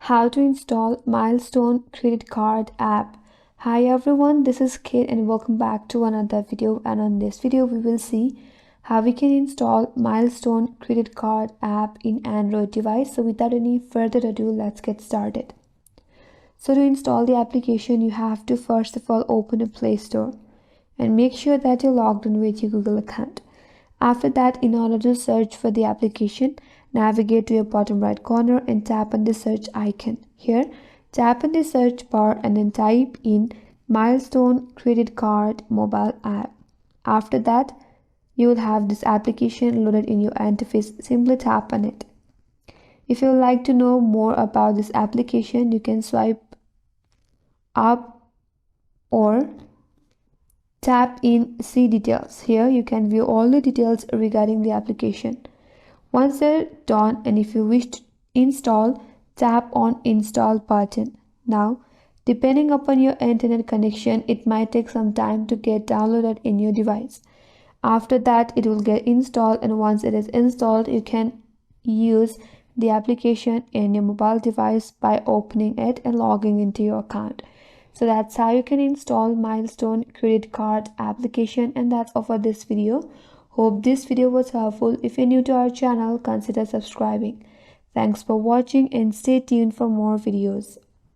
How to install Milestone Credit Card app. Hi everyone, this is Kate and welcome back to another video, and on this video we will see how we can install Milestone Credit Card app in Android device. So without any further ado, let's get started. So to install the application, you have to first of all open a Play Store and make sure that you're logged in with your Google account. After that, in order to search for the application, navigate to your bottom right corner and tap on the search icon. Here, tap on the search bar and then type in Milestone Credit Card mobile app. After that, you will have this application loaded in your interface. Simply tap on it. If you would like to know more about this application, you can swipe up or tap in See Details. Here you can view all the details regarding the application. Once they're done, and if you wish to install, tap on Install button. Now, depending upon your internet connection, it might take some time to get downloaded in your device. After that, it will get installed, and once it is installed, you can use the application in your mobile device by opening it and logging into your account. So that's how you can install Milestone Credit Card application, and that's all for this video. Hope this video was helpful. If you're new to our channel, consider subscribing. Thanks for watching and stay tuned for more videos.